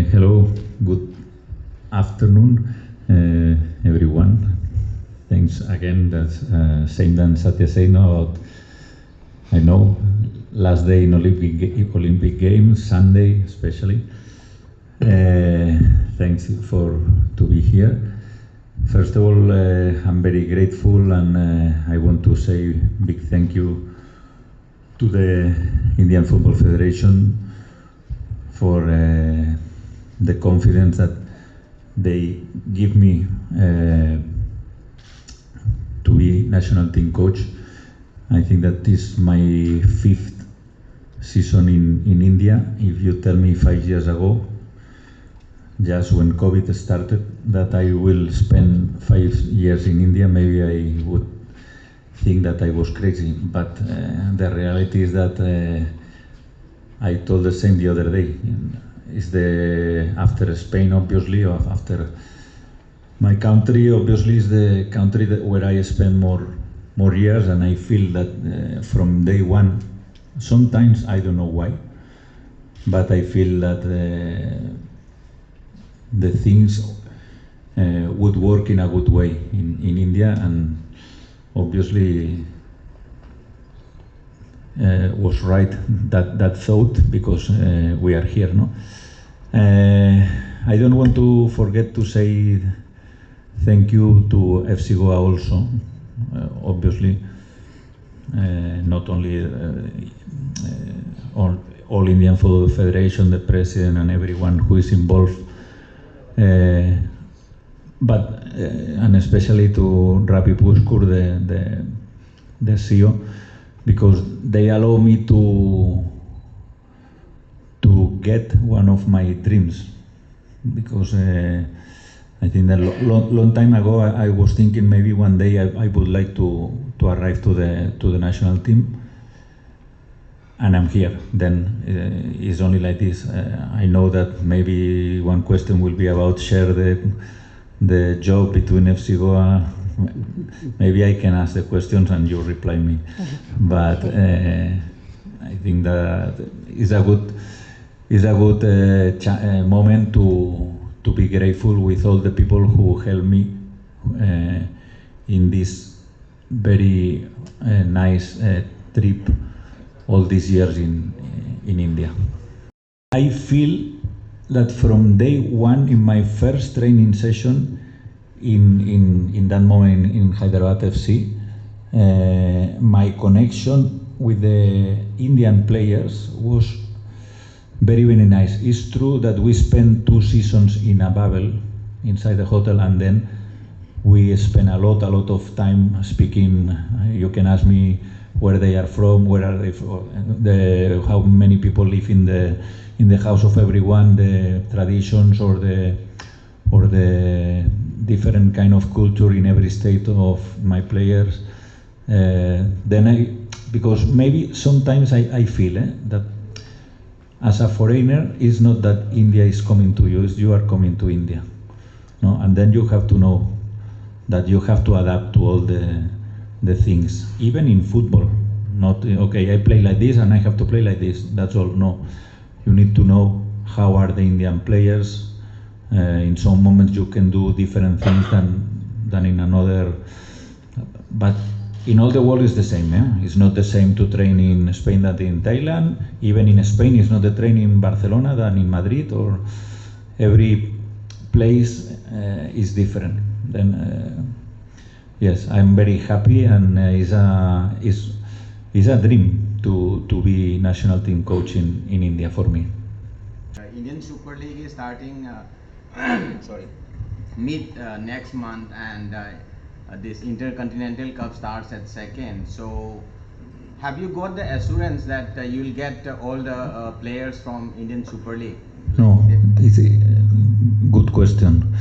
Hello, good afternoon, everyone. Thanks again. That's same than Satya said now about, I know, last day in Olympic Games, Sunday especially. Thanks to be here. First of all, I'm very grateful, and I want to say big thank you to the Indian Football Federation for the confidence that they give me to be national team coach. I think that this is my fifth season in India. If you tell me 5 years ago, just when COVID started, that I will spend 5 years in India, maybe I would think that I was crazy. But the reality is that I told the same the other day. It's after Spain, obviously, or after my country, obviously, is the country where I spend more years, and I feel that from day one, sometimes I don't know why, but I feel that the things would work in a good way in India, and obviously was right that thought, because we are here, no? I don't want to forget to say thank you to FC Goa also, obviously, not only all Indian Football Federation, the president and everyone who is involved, but and especially to Ravi Puskur, the CEO, because they allow me to get one of my dreams. Because I think that long time ago I was thinking maybe one day I would like to arrive to the national team, and I'm here. Then it's only like this. I know that maybe one question will be about share the job between FC Goa. Maybe I can ask the questions and you reply me. But I think that is a good moment to be grateful with all the people who helped me in this very nice trip all these years in India. I feel that from day one, in my first training session in that moment in Hyderabad FC, my connection with the Indian players was very, very nice. It's true that we spent 2 seasons in a bubble inside the hotel, and then we spent a lot of time speaking. You can ask me where they are from, where are they from, how many people live in the house of everyone, the traditions or the different kind of culture in every state of my players. Because maybe sometimes I feel that as a foreigner, it's not that India is coming to you, it's you are coming to India. No? And then you have to know that you have to adapt to all the things, even in football. Not, okay, I play like this and I have to play like this, that's all. No, you need to know how are the Indian players. In some moments you can do different things than in another, but in all the world is the same. It's not the same to train in Spain than in Thailand. Even in Spain, it's not the training in Barcelona than in Madrid, or every place is different. Then yes, I'm very happy, and it's a dream to be national team coach in India for me. Indian Super League is starting mid next month, and this Intercontinental Cup starts at 2nd. So have you got the assurance that you'll get all the players from Indian Super League? No, it's a good question.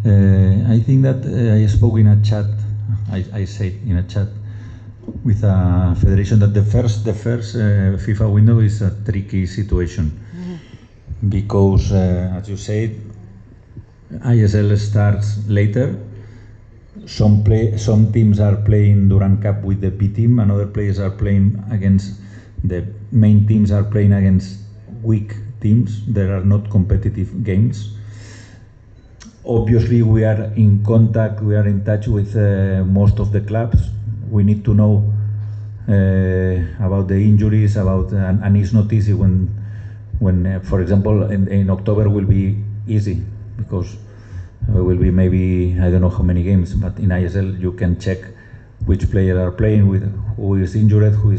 I think that I spoke in a chat, I said in a chat with a federation that the first FIFA window is a tricky situation. Because as you said, ISL starts later. Some teams are playing Durand Cup with the B team, and other players are playing against the main teams are playing against weak teams. There are not competitive games. Obviously, we are in contact, we are in touch with most of the clubs. We need to know about the injuries, and it's not easy when for example, in October will be easy because will be maybe, I don't know how many games, but in ISL you can check which players are playing, with who is injured, who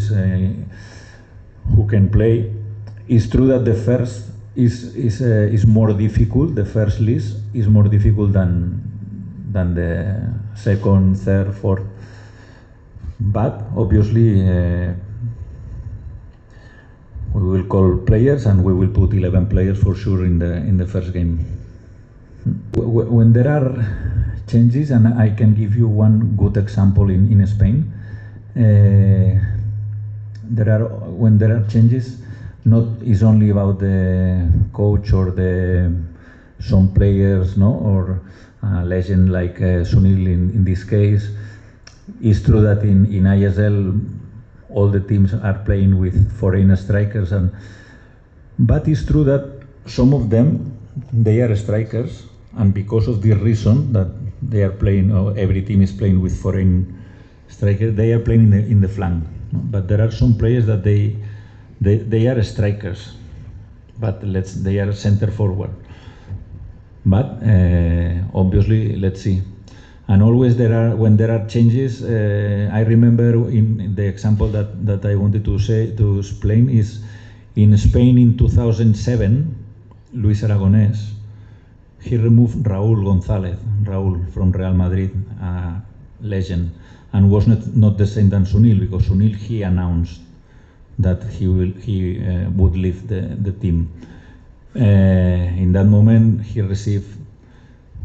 can play. It's true that the first is more difficult. The first list is more difficult than the second, third, fourth. But obviously we will call players and we will put 11 players for sure in the first game. When there are changes, and I can give you one good example in Spain, when there are changes, not is only about the coach or some players, no, or a legend like Sunil in this case. It's true that in ISL all the teams are playing with foreign strikers, but it's true that some of them, they are strikers, and because of this reason that they are playing, or every team is playing with foreign strikers, they are playing in the flank. But there are some players that they are strikers, but they are center forward. But obviously, let's see. And always when there are changes, I remember in the example that I wanted to explain is in Spain in 2007, Luis Aragonés, he removed Raúl González, Raúl from Real Madrid, a legend, and was not the same than Sunil, because Sunil, he announced that he would leave the team. In that moment, he received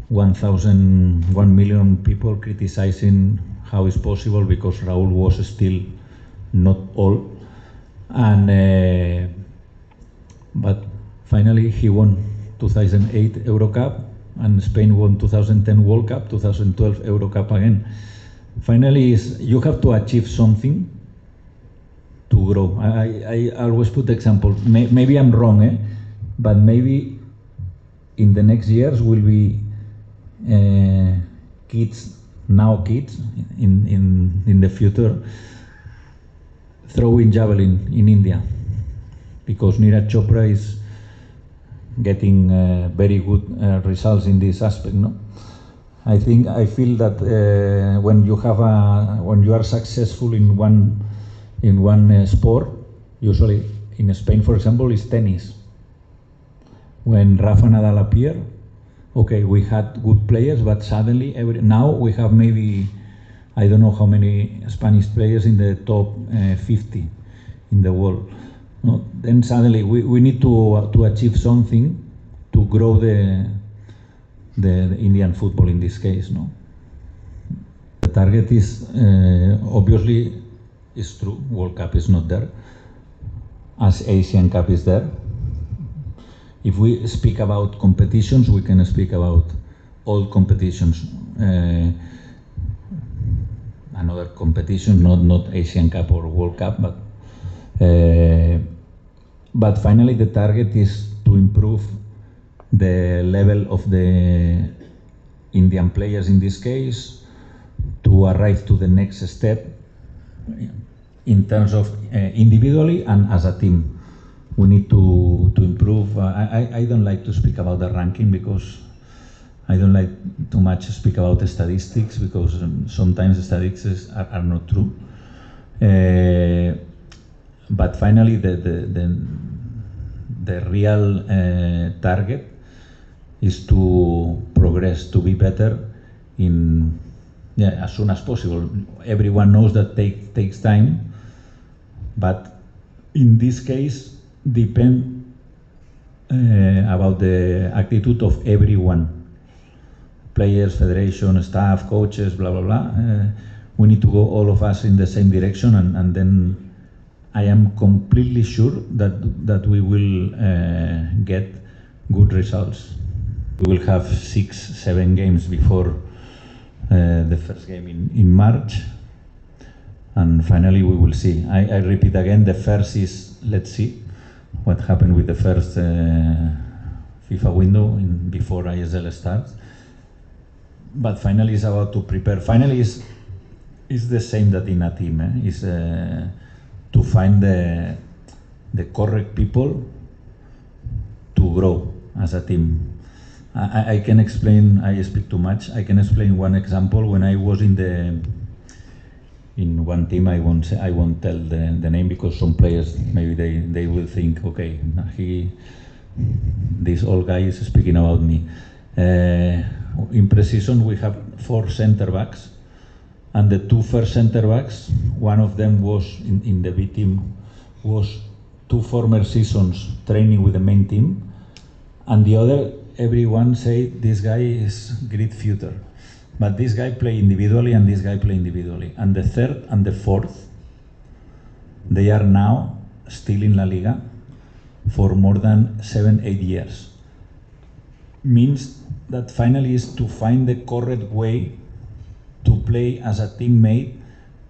1 million people criticizing how it's possible, because Raúl was still not old, and but finally he won 2008 Euro Cup, and Spain won 2010 World Cup, 2012 Euro Cup again. Finally, you have to achieve something to grow. I always put the example, maybe I'm wrong, but maybe in the next years will be kids in the future throwing javelin in India, because Neeraj Chopra is getting very good results in this aspect, no? I feel that when you are successful in one sport, usually in Spain, for example, is tennis. When Rafa Nadal appeared, okay, we had good players, but suddenly now we have maybe, I don't know how many Spanish players in the top 50 in the world. No? Then suddenly we need to achieve something to grow the Indian football in this case, no? The target is obviously is true. World Cup is not there, as Asian Cup is there. If we speak about competitions, we can speak about all competitions. Another competition, not Asian Cup or World Cup, but finally the target is to improve the level of the Indian players in this case, to arrive to the next step in terms of individually and as a team. We need to improve. I don't like to speak about the ranking, because I don't like too much to speak about the statistics, because sometimes the statistics are not true. But finally, the real target is to progress, to be better as soon as possible. Everyone knows that takes time, but in this case, depend about the attitude of everyone, players, federation, staff, coaches, blah blah blah. We need to go all of us in the same direction, and then I am completely sure that we will get good results. We will have 6-7 games before the first game in March, and finally we will see. I repeat again, the first is, let's see, what happened with the first FIFA window before ISL starts. But finally, it's about to prepare. Finally, is the same that in a team. Is to find the correct people to grow as a team. I can explain. I speak too much. I can explain one example. When I was in one team, I won't tell the name, because some players maybe they will think, okay, this old guy is speaking about me. In pre-season we have 4 center backs, and the 2 first center backs, one of them was in the B team, was 2 former seasons training with the main team, and the other, everyone say this guy is great future, but this guy play individually and this guy play individually, and the third and the fourth, they are now still in La Liga for more than 7-8 years. Means that finally is to find the correct way to play as a teammate.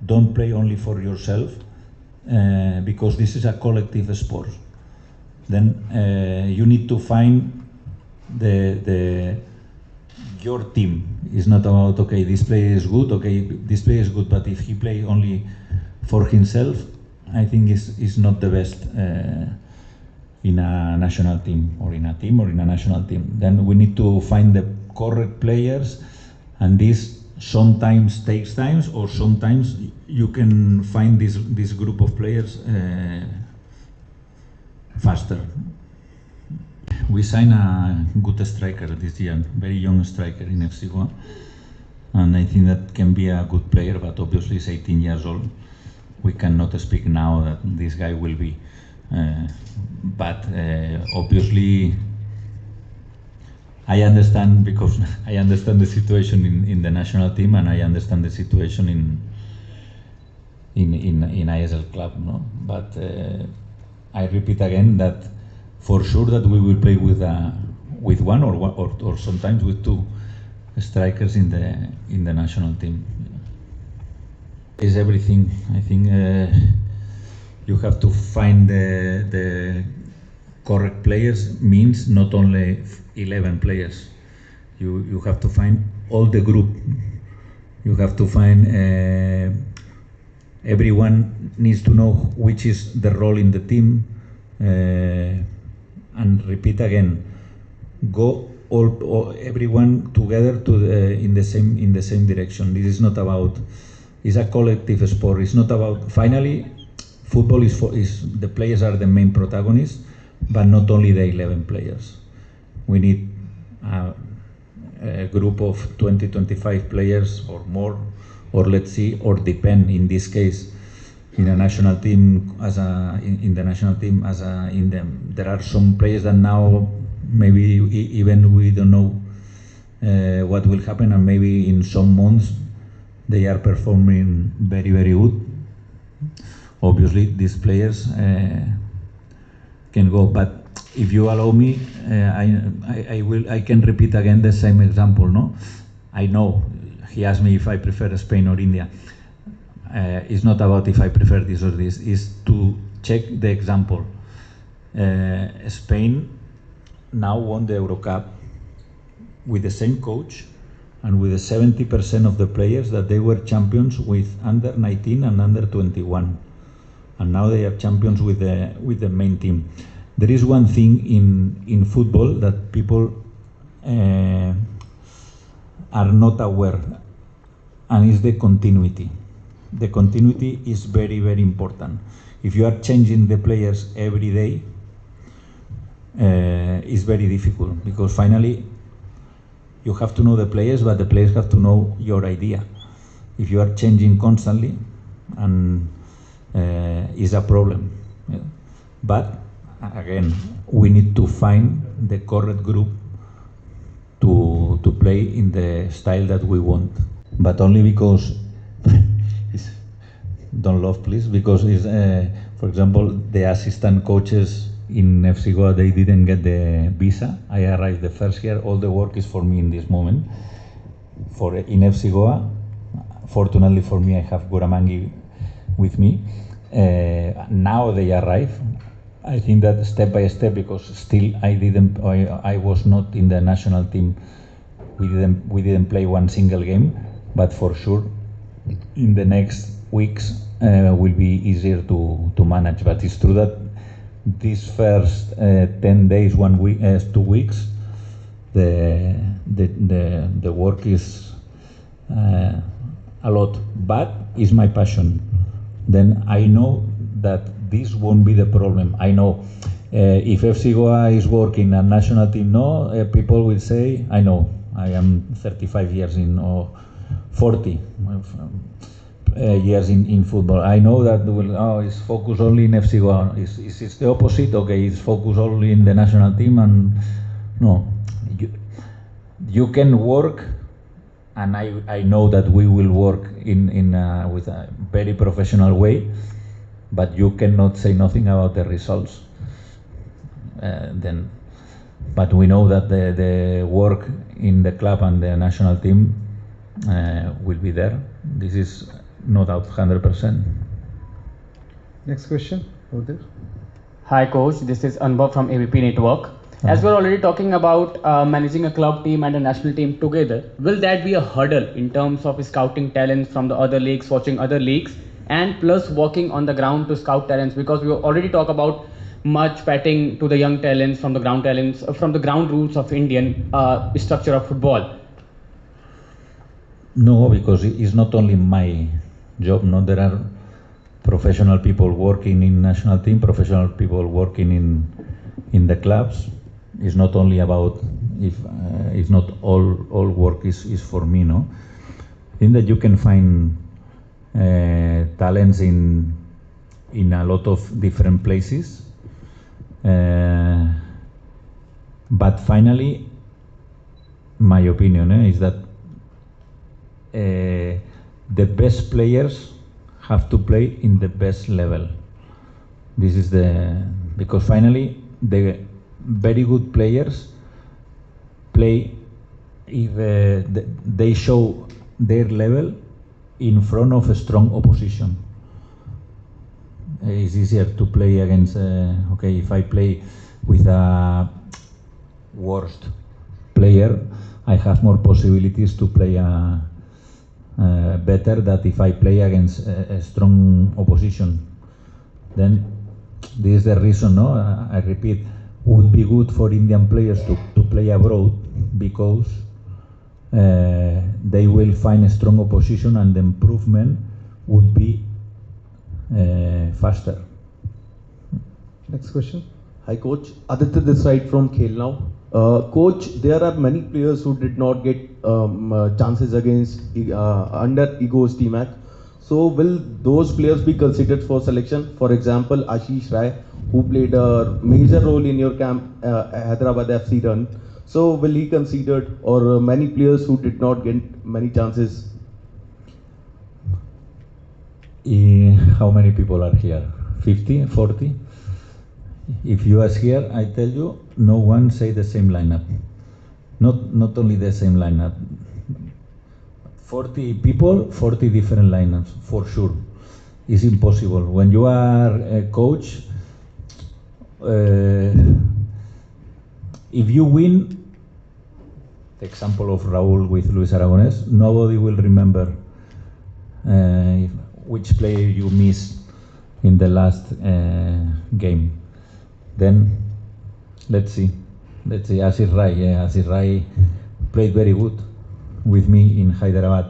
Don't play only for yourself, because this is a collective sport. Then you need to find your team. It's not about, okay, this player is good, okay, this player is good, but if he play only for himself, I think is not the best in a national team, or in a team, or in a national team. Then we need to find the correct players, and this sometimes takes time, or sometimes you can find this group of players faster. We signed a good striker this year, very young striker in FC Goa, and I think that can be a good player, but obviously he's 18 years old. We cannot speak now that this guy will be. But obviously I understand, because I understand the situation in the national team, and I understand the situation in ISL club, no? But I repeat again that for sure that we will play with one or sometimes with 2 strikers in the national team. Is everything. I think you have to find the correct players. Means not only 11 players. You have to find all the group. You have to find everyone needs to know which is the role in the team. And repeat again, go all everyone together in the same direction. This is not about. It's a collective sport. It's not about. Finally, football is the players are the main protagonists, but not only the 11 players. We need a group of 20-25 players or more, or let's see, or depend. In this case, in a national team, there are some players that now maybe even we don't know what will happen, and maybe in some months they are performing very, very good. Obviously these players can go, but if you allow me, I can repeat again the same example. No, I know he asked me if I prefer Spain or India. It's not about if I prefer this or this. It's to check the example. Spain now won the Euro Cup with the same coach and with the 70% of the players that they were champions with under 19 and under 21, and now they are champions with the main team. There is one thing in football that people are not aware, and is the continuity. The continuity is very, very important. If you are changing the players every day, it's very difficult, because finally you have to know the players, but the players have to know your idea. If you are changing constantly, and is a problem. Yeah. But again, we need to find the correct group to play in the style that we want. But only because don't laugh, please, because it's, for example, the assistant coaches in FC Goa, they didn't get the visa. I arrived the first year. All the work is for me in this moment. In FC Goa, fortunately for me, I have Goramangi with me. Now they arrive, I think that step by step, because still I was not in the national team. We didn't play one single game, but for sure, in the next weeks will be easier to manage. But it's true that these first 10 days, 1 week, 2 weeks, the work is a lot, but it's my passion. Then I know that this won't be the problem. I know if FC Goa is working and national team no, people will say, I know, I am 35 years in, or 40 years in football. I know that it's focused only in FC Goa. It's the opposite, okay, it's focused only in the national team, and no, you can work, and I know that we will work with a very professional way, but you cannot say nothing about the results. But we know that the work in the club and the national team will be there. This is no doubt 100%. Next question, over there. Hi coach, this is Anubhav from ABP Network. As we're already talking about managing a club team and a national team together, will that be a hurdle in terms of scouting talents from the other leagues, watching other leagues, and plus working on the ground to scout talents? Because we already talk about much patting to the young talents, from the ground rules of Indian structure of football. No, because it's not only my job. No, there are professional people working in national team, professional people working in the clubs. It's not only about if not all work is for me. No, I think that you can find talents in a lot of different places. But finally, my opinion is that the best players have to play in the best level. This is because finally the very good players play if they show their level in front of a strong opposition. It's easier to play against, if I play with a worst player, I have more possibilities to play better than if I play against a strong opposition. Then this is the reason, I repeat, would be good for Indian players to play abroad, because they will find a strong opposition and the improvement would be faster. Next question. Hi coach, Aditya this side from Khel Now. Coach, there are many players who did not get chances against under Eagles T-Mac. So will those players be considered for selection? For example, Ashish Rai, who played a major role in your camp, Hyderabad FC run. So will he considered, or many players who did not get many chances? How many people are here? 50, 40? If you ask here, I tell you, no one say the same lineup. Not only the same lineup. 40 people, 40 different lineups, for sure. It's impossible. When you are a coach, if you win, the example of Raúl with Luis Aragonés, nobody will remember which player you missed in the last game. Then let's see. Asir Rai played very good with me in Hyderabad.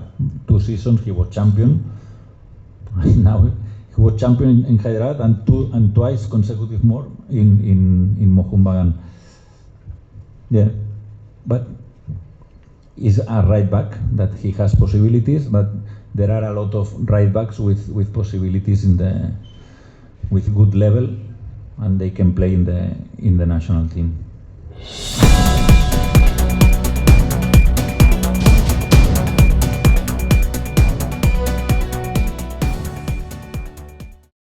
2 seasons he was champion. Now he was champion in Hyderabad and twice consecutive more in Mohun Bagan. Yeah, but he's a right back that he has possibilities, but there are a lot of right backs with possibilities with good level, and they can play in the national team.